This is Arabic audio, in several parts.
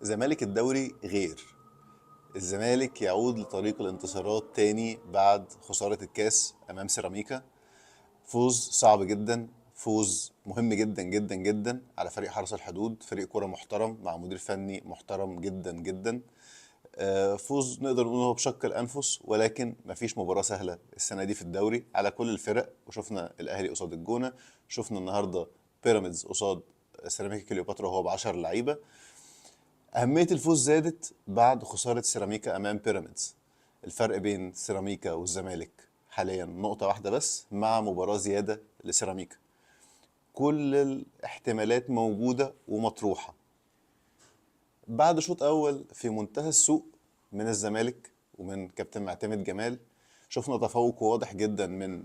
زمالك الدوري غير. الزمالك يعود لطريق الانتصارات تاني بعد خسارة الكاس أمام سيراميكا. فوز صعب جدا، فوز مهم جدا جدا جدا على فريق حرس الحدود، فريق كرة محترم مع مدير فني محترم جدا جدا. فوز نقدر نقول هو بشق الأنفس، ولكن مفيش مباراة سهلة السنة دي في الدوري على كل الفرق. وشفنا الأهلي قصاد الجونة، شفنا النهاردة بيراميدز قصاد سيراميكا كليوباترا وهو ب10 لعيبة. أهمية الفوز زادت بعد خسارة سيراميكا أمام بيراميدز. الفرق بين سيراميكا والزمالك حاليا نقطة واحدة بس، مع مباراة زيادة لسيراميكا. كل الاحتمالات موجودة ومطروحة. بعد شوط أول في منتهى السوء من الزمالك ومن كابتن معتمد جمال، شفنا تفوق واضح جدا من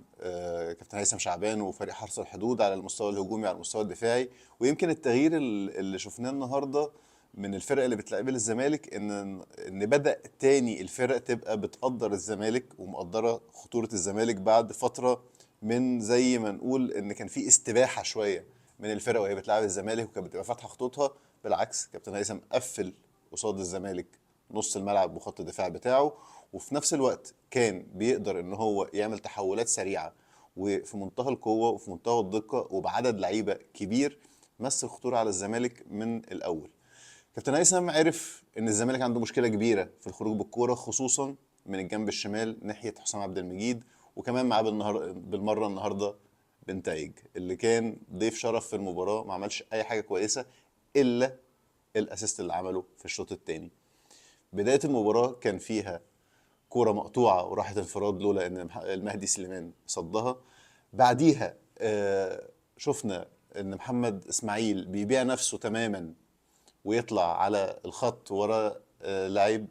كابتن هيثم شعبان وفريق حرس الحدود على المستوى الهجومي على المستوى الدفاعي. ويمكن التغيير اللي شفناه النهارده من الفرق اللي بتلعب الزمالك ان بدأ تاني الفرق تبقى بتقدر الزمالك ومقدره خطورة الزمالك بعد فترة من زي ما نقول ان كان في استباحة شوية من الفرق وهي بتلعب الزمالك وكانت بتبقى فاتحة خطوطها. بالعكس، كابتن هيثم قفل قصاد الزمالك نص الملعب وخط الدفاع بتاعه، وفي نفس الوقت كان بيقدر ان هو يعمل تحولات سريعه وفي منتهى القوه وفي منتهى الدقه وبعدد لعيبه كبير، مثل خطوره على الزمالك من الاول. كابتن هيثم عرف ان الزمالك عنده مشكله كبيره في الخروج بالكوره، خصوصا من الجنب الشمال ناحيه حسام عبد المجيد، وكمان معاه بالمره النهارده بنتايج اللي كان ضيف شرف في المباراه، ما عملش اي حاجه كويسه الا الاسيست اللي عمله في الشوط الثاني. بدايه المباراه كان فيها كوره مقطوعه وراحت انفراد لولا ان المهدي سليمان صدها. بعديها شفنا ان محمد اسماعيل بيبيع نفسه تماما ويطلع على الخط ورا لعيب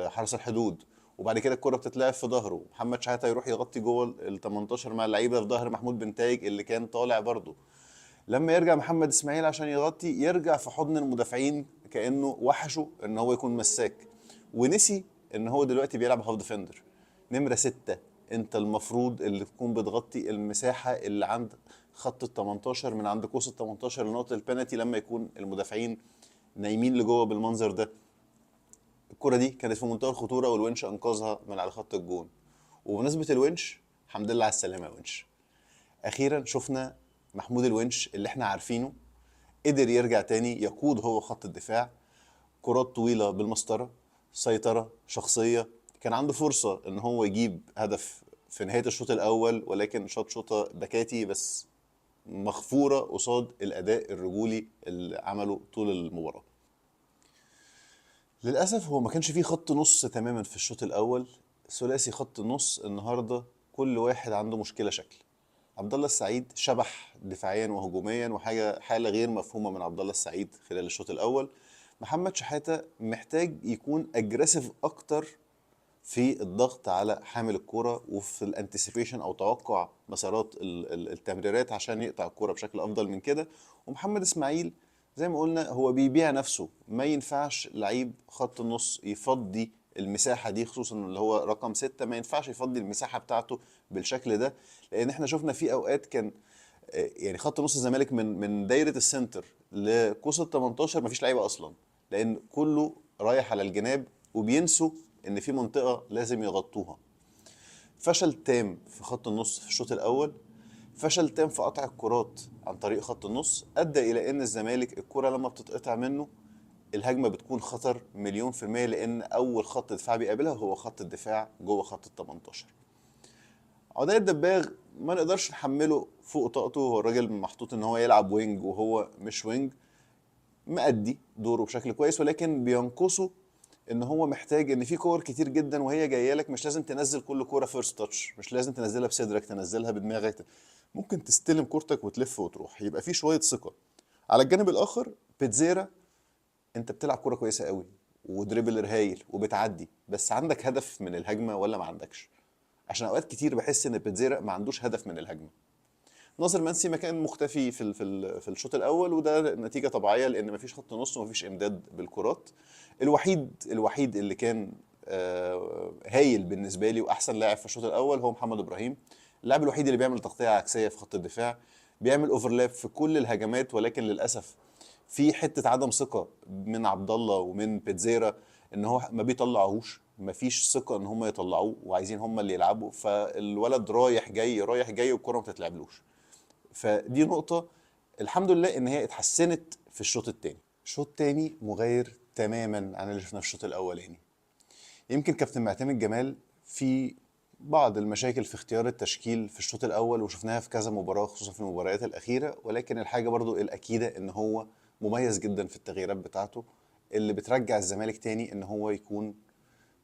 حرس الحدود، وبعد كده الكرة بتتلعب في ظهره، محمد شحاتة يروح يغطي جوه ال 18 مع اللعيبه في ظهر محمود بنتايج اللي كان طالع برضه. لما يرجع محمد اسماعيل عشان يغطي، يرجع في حضن المدافعين كانه وحشه ان هو يكون مساك، ونسي ان هو دلوقتي بيلعب هاف ديفندر نمره 6. انت المفروض اللي تكون بتغطي المساحه اللي عند خط ال 18، من عند قوس ال 18 لنقطه البنالتي لما يكون المدافعين نايمين لجوه بالمنظر ده. الكره دي كانت في منتهى الخطوره والونش انقذها من على خط الجون. وبمناسبه الونش، الحمد لله على السلامه يا ونش. اخيرا شفنا محمود الونش اللي احنا عارفينه قدر يرجع تاني يقود هو خط الدفاع. كرات طويلة بالمسطرة، سيطرة شخصية. كان عنده فرصة ان هو يجيب هدف في نهاية الشوط الاول، ولكن شاط شوطة بكاتي بس مغفورة قصاد الاداء الرجولي اللي عمله طول المباراة. للأسف هو ما كانش فيه خط نص تماما في الشوط الأول. ثلاثي خط النص النهاردة كل واحد عنده مشكلة شكل. عبد الله السعيد شبح دفاعيا وهجوميا، حالة غير مفهومة من عبد الله السعيد خلال الشوط الأول. محمد شحاتة محتاج يكون اجريسيف أكتر في الضغط على حامل الكرة وفي الانتسيبيشن أو توقع مسارات التمريرات عشان يقطع الكرة بشكل أفضل من كده. ومحمد إسماعيل زي ما قلنا هو بيبيع نفسه، ما ينفعش لعيب خط النص يفضي المساحة دي، خصوصا اللي هو رقم 6 ما ينفعش يفضي المساحة بتاعته بالشكل ده. لأن احنا شفنا في أوقات كان يعني خط نص الزمالك من دايرة السنتر لقوس ال 18 مفيش لعيبة أصلا، لأن كله رايح على الجناب وبينسوا إن في منطقة لازم يغطوها. فشل تام في خط النص في الشوط الأول، فشل تام في قطع الكرات عن طريق خط النص، أدى إلى إن الزمالك الكرة لما بتتقطع منه الهجمة بتكون خطر مليون في المية، لأن أول خط دفاع بيقابلها هو خط الدفاع جوه خط ال 18. عدي الدباغ ما نقدرش نحمله فوق طاقته، هو الراجل محطوط ان هو يلعب وينج وهو مش وينج. مأدي دوره بشكل كويس، ولكن بينقصه ان هو محتاج ان في كور كتير جدا وهي جايه لك مش لازم تنزل كل كوره فيرست تاتش، مش لازم تنزلها بصدرك، تنزلها بدماغك. ممكن تستلم كورتك وتلف وتروح، يبقى في شويه ثقه. على الجانب الاخر بيتزيرا، انت بتلعب كوره كويسه قوي ودريبلر هايل وبتعدي، بس عندك هدف من الهجمه ولا ما عندكش؟ عشان اوقات كتير بحس ان بيتزيرا ما عندوش هدف من الهجمه. ناصر منسي ما كان مختفي في الشوط الاول، وده نتيجه طبيعيه لان مفيش خط نص ومفيش امداد بالكرات. الوحيد اللي كان هايل بالنسبه لي واحسن لاعب في الشوط الاول هو محمد ابراهيم. اللاعب الوحيد اللي بيعمل تغطيه عكسيه في خط الدفاع، بيعمل اوفرلاب في كل الهجمات، ولكن للاسف في حته عدم ثقه من عبد الله ومن بيتزيرا ان هو ما بيطلعوهوش، ما فيش ثقه ان هم يطلعوه وعايزين هم اللي يلعبوا، فالولد رايح جاي رايح جاي والكره ما بتتلعبلوش. فدي نقطه الحمد لله ان هي اتحسنت في الشوط الثاني. الشوط الثاني مغاير تماما عن اللي شفناه في الشوط الاولاني. يمكن كابتن معتمد جمال في بعض المشاكل في اختيار التشكيل في الشوط الاول وشفناها في كذا مباراه خصوصا في المباريات الاخيره، ولكن الحاجه برضو الاكيده ان هو مميز جدا في التغييرات بتاعته اللي بترجع الزمالك تاني ان هو يكون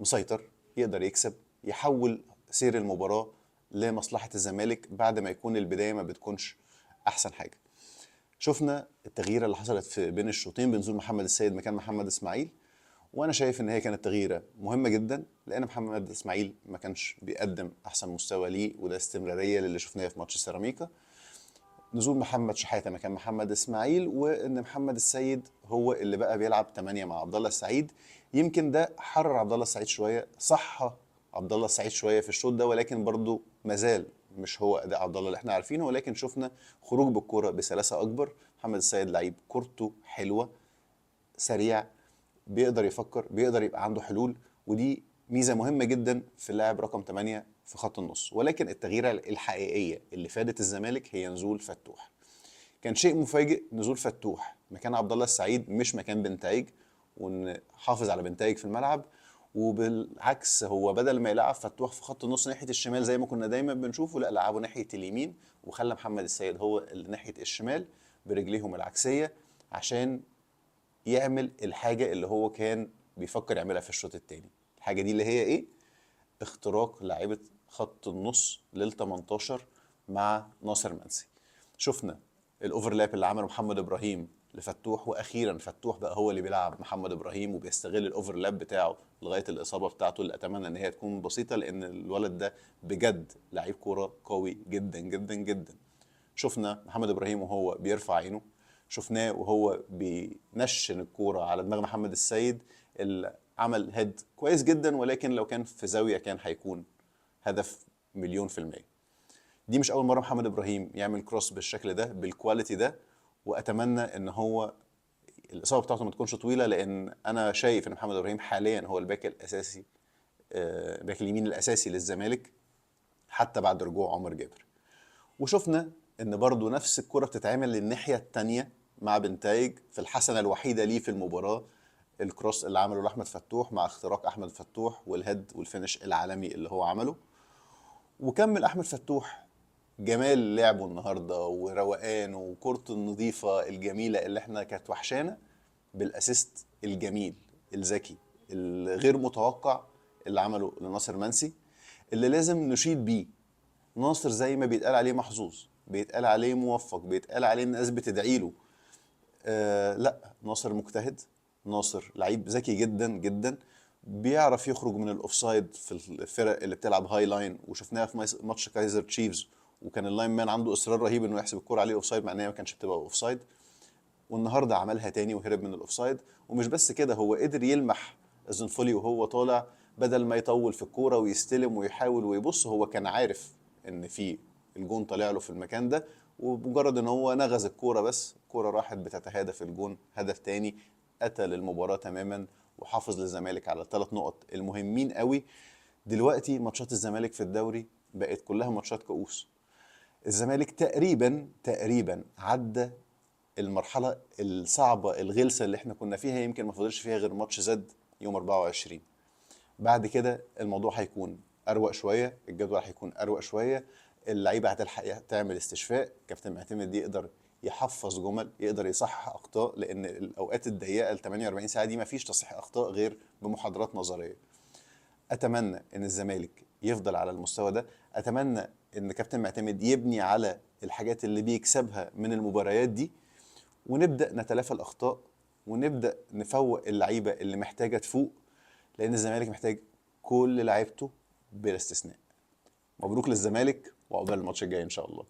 مسيطر، يقدر يكسب، يحول سير المباراه لمصلحه الزمالك بعد ما يكون البدايه ما بتكونش احسن حاجه. شفنا التغييره اللي حصلت في بين الشوطين بنزول محمد السيد مكان محمد اسماعيل، وانا شايف ان هي كانت تغييره مهمه جدا لان محمد اسماعيل ما كانش بيقدم احسن مستوى ليه، وده استمراريه للي شفناه في ماتش سيراميكا. نزول محمد شحاته مكان محمد اسماعيل، وان محمد السيد هو اللي بقى بيلعب 8 مع عبد الله السعيد. يمكن ده حرر عبد الله السعيد شويه، صح عبد الله السعيد شويه في الشوط ده، ولكن برضه مازال مش هو اداء عبد الله اللي احنا عارفينه، ولكن شفنا خروج بالكوره بسلاسه اكبر. محمد السيد لعيب كورته حلوه، سريع، بيقدر يفكر، بيقدر يبقى عنده حلول، ودي ميزه مهمه جدا في اللاعب رقم 8 في خط النص. ولكن التغييره الحقيقيه اللي فادت الزمالك هي نزول فتوح. كان شيء مفاجئ نزول فتوح مكان عبد الله السعيد مش مكان بنتايج، وان حافظ على بنتايج في الملعب. وبالعكس هو بدل ما يلعب فتوح في خط النص ناحيه الشمال زي ما كنا دايما بنشوفه، لا لعبه ناحيه اليمين وخلى محمد السيد هو اللي ناحيه الشمال برجليهم العكسيه عشان يعمل الحاجة اللي هو كان بيفكر يعملها في الشوط التاني. الحاجة دي اللي هي ايه؟ اختراق لاعيبة خط النص لل 18 مع ناصر منسي. شفنا الاوفرلاب اللي عمله محمد ابراهيم لفتوح، واخيرا فتوح بقى هو اللي بيلعب محمد ابراهيم وبيستغل الاوفرلاب بتاعه لغايه الاصابه بتاعته اللي اتمنى ان هي تكون بسيطه، لان الولد ده بجد لعيب كوره قوي جدا جدا جدا. شفنا محمد ابراهيم وهو بيرفع عينه، شفناه وهو بينشن الكوره على دماغ محمد السيد اللي عمل هيد كويس جدا، ولكن لو كان في زاويه كان هيكون هدف مليون في المية. دي مش اول مره محمد ابراهيم يعمل كروس بالشكل ده بالكواليتي ده، واتمنى ان هو الاصابه بتاعته ما تكونش طويله، لان انا شايف ان محمد ابراهيم حاليا هو الباك الاساسي، باك اليمين الاساسي للزمالك حتى بعد رجوع عمر جابر. وشفنا ان برضو نفس الكرة بتتعمل للناحية التانية مع بنتايج في الحسنة الوحيدة ليه في المباراة، الكروس اللي عمله لأحمد فتوح مع اختراق أحمد فتوح والهيد والفينش العالمي اللي هو عمله. وكمل أحمد فتوح جمال لعبه النهاردة وروقانه وكورته النظيفة الجميلة اللي احنا كانت وحشانا بالأسيست الجميل الذكي الغير متوقع اللي عمله لناصر منسي، اللي لازم نشيد بيه. ناصر زي ما بيتقال عليه محظوظ، بيتقال عليه موفق، بيتقال عليه الناس بتدعي له، لا ناصر مجتهد، ناصر لعيب ذكي جدا جدا، بيعرف يخرج من الاوفسايد في الفرق اللي بتلعب هاي لاين، وشفناها في ماتش كايزر تشيفز وكان اللاين مان عنده اصرار رهيب انه يحسب الكوره عليه اوفسايد مع ان هي ما كانش بتبقى اوفسايد. والنهارده عملها تاني وهرب من الاوفسايد. ومش بس كده، هو قدر يلمح الزنفولي وهو طالع بدل ما يطول في الكوره ويستلم ويحاول ويبص، هو كان عارف ان في الجون طالع له في المكان ده، ومجرد ان هو نغز الكوره بس الكوره راحت بتتهادى في الجون، هدف تاني قتل المباراه تماما وحافظ للزمالك على الثلاث نقط المهمين قوي. دلوقتي ماتشات الزمالك في الدوري بقت كلها ماتشات كؤوس. الزمالك تقريبا عدى المرحلة الصعبة الغلسة اللي احنا كنا فيها، يمكن ما فضلش فيها غير ماتش زد يوم 24. بعد كده الموضوع هيكون أروق شوية، الجدول هيكون أروق شوية، اللعيبة هتلحق تعمل استشفاء، كابتن معتمد يقدر يحفظ جمل، يقدر يصحح أخطاء، لأن الأوقات الضيقة ال 48 ساعة دي ما فيش تصحيح أخطاء غير بمحاضرات نظرية. أتمنى إن الزمالك يفضل على المستوى ده، أتمنى إن كابتن معتمد يبني على الحاجات اللي بيكسبها من المباريات دي، ونبدأ نتلافى الأخطاء، ونبدأ نفوق اللعيبة اللي محتاجة تفوق، لأن الزمالك محتاج كل لعيبته بلا استثناء. مبروك للزمالك وعقبال الماتش الجاي إن شاء الله.